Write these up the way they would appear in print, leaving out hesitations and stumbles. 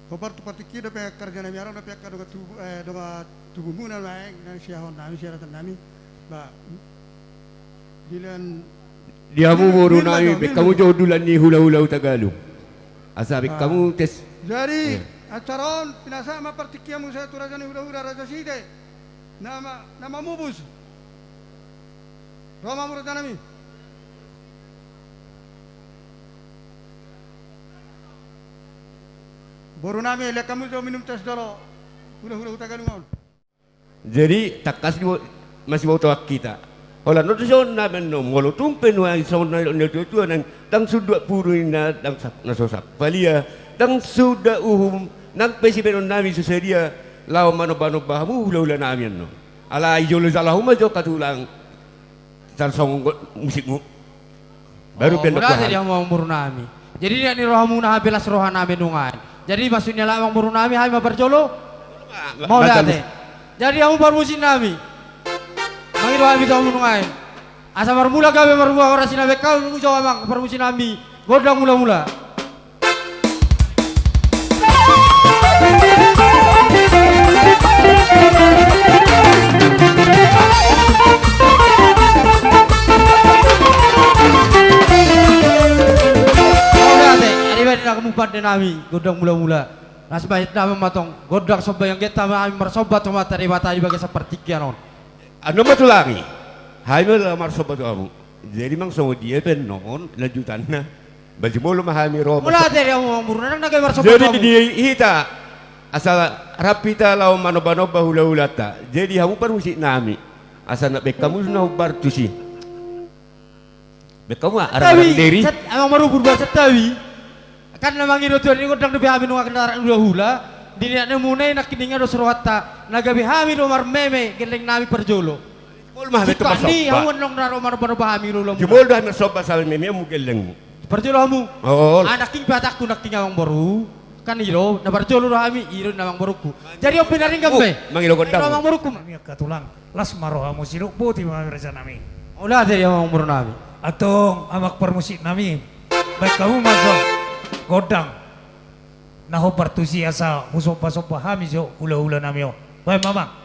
Kobar tu partiki da pe kerja nami arang da pe ka tubuh mu na mai na siahon nami siaratan nami ba bilan dia mu boru nami be kamu jodulan ni hula-hula Tagalog. Asa be kamu tes. Jadi acaron pinasama partiki mu sa turajan hula-hula raja side. Nama mubus. Roma murad nami. Baru nami lihat kamu jauh minum tes dulu. Hula-hula Tagalog. Jadi takas masih mau tahu kita. Ola no tujuan na menom ngolo tumpen wa isau na tu nang dang sudah puruina dang nasosak valia dang sudah nang pesi benon nami suseria lau mano bahamu hula nami no ala ijolo salahuma jo katulang sarsong musikmu baru pendok jadi yang mau murnami jadi dia ni rohamu na belas rohana menungan jadi maksudnya lah mau murnami hai ma berjolo mau date jadi yang baru musim nami Mangiru kami tahu menungai. Asa bermula kami bermula orang sinabe kau nunggu jawab bang permusi nami. Godang mula-mula. Oh lihat hari ini nak mumpat nami. Godang mula-mula. Nasibah nama matong. Godang sobat yang kita kami mersobat cuma tadi batai bagi seperti kianon. Ano matulangi? Hai mo lamar sobat kamu. Jadi mang songo dia pen non lanjutan na. Baju mo lumahami roba. Mula dari yang mau murna nang nagay marsobat Jadi kamu. di hita asal rapita law manoba-noba hula-hulata. Jadi hamu parusik nami. Asal nak bekamu na ubar tusi. Bekamu arang diri. Amang marubur bahasa tawi. Kan namang iro tuh ini kodang lebih hamil nunggu kendaraan hula-hula. Diniat nemunay nak kininga do surwata nagabi hamil umar meme geleng nami perjolo. Mul mah betul Suka ni masoba. hawan long naro umar hamil ulam. Jumol dah masoba sal meme mu geleng. Perjolo hamu. Oh. Anak king batak tu nak tinggal amang baru. Kan iro na perjolo do hami iro namang baruku. Jadi o pinaring gambe. Mangilo kodang. Amang baruku. Kami katulang las maroha mo sinuk puti mga raja nami. Ulah dari amang baru nami. Atong amak permusik nami. Baik kamu masuk godang. Naho partusi asa musopa-sopa hami jo hula-hula nami yo. Baik mama.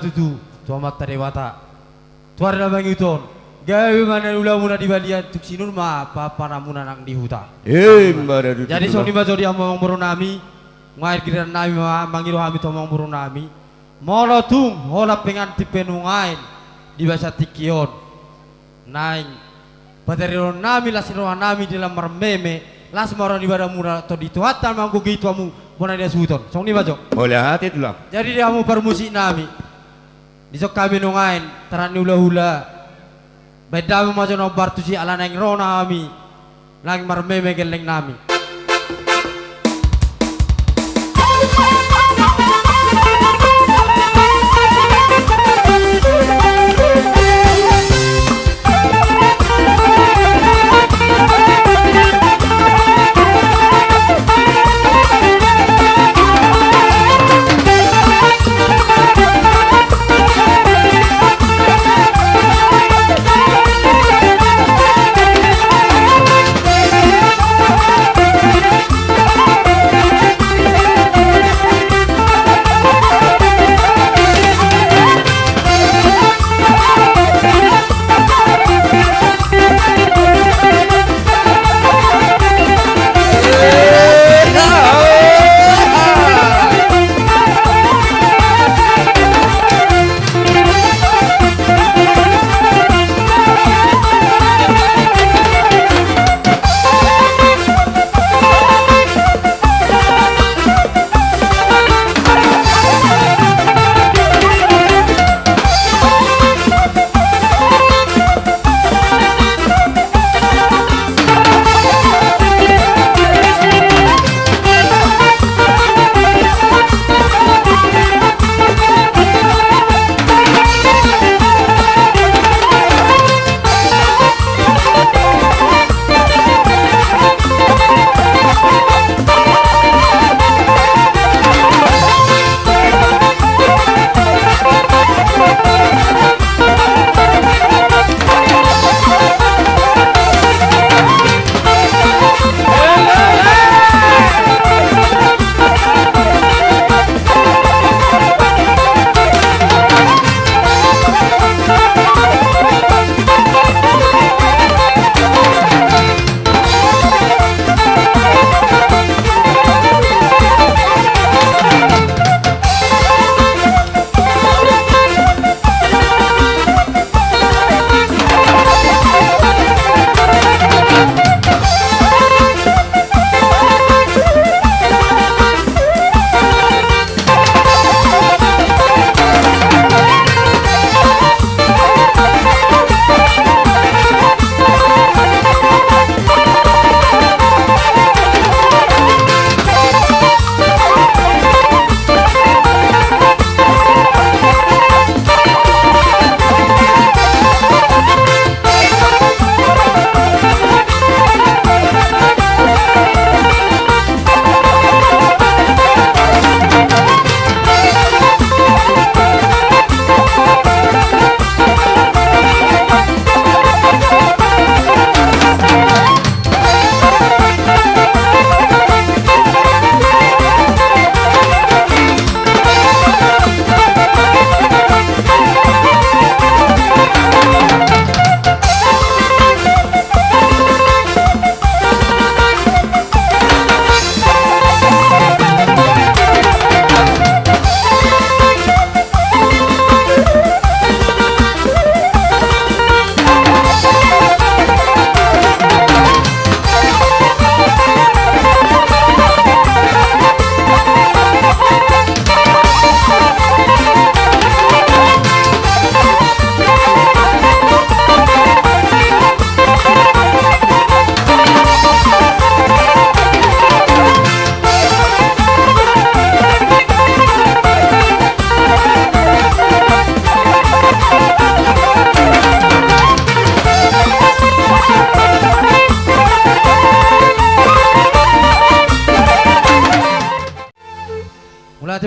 matutu tuamat tadewata. Tuar na bangiton. Gawe mana ulah muna di balian tuk sinur ma papa namuna nang di huta. Mbara. Jadi soni bajo dia mau nami ngair kira nami mangiro kami to mau nami. Molo tung hola pengan tipenungain di bahasa tikion. Naing baterio nami lasiro nami dalam mermeme las moro di bada muna to di tuatan mangku gitu amu muna dia suton. Soni bajo. Oleh hati tulang. Jadi dia mau permusik nami. Disok kami nungain terani hula-hula. Beda mo majo no bartu si ala nang rona kami. Lang marmeme geleng nami.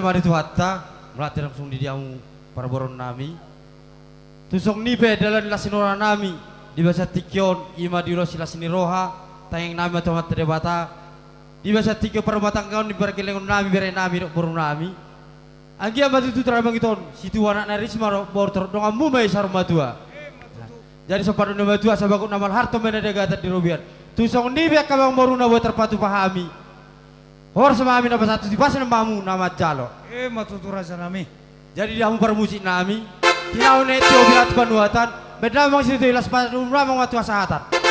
mari tu hatta melatih langsung di diamu para boron nami tusong nipe dalam lasinora nami di bahasa tikion ima diulo sila sini roha tayang nami atau mata debata di bahasa tikio perbatang kawan di berkelengun nami bere nami dok boron nami Anggia batu tu terabang iton, situ anak narisma bortor dong ambu mai saruma tua. Jadi sopan nama tua sabakut namal harto menade gata di robian. Tusong ni biak kabang moruna buat terpatu pahami. Hor sama kami nama satu di pasal namamu nama jalo. Matutu rasa nami. Jadi dia per musik nami. Tinau netio bilat panuatan. Beda mong situ ilas pas umrah mong watu asahatan.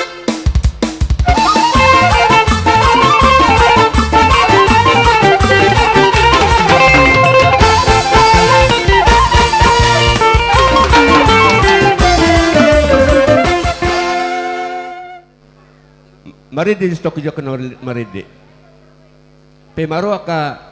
Mari di stok jo kenal mari di. Pemaro aka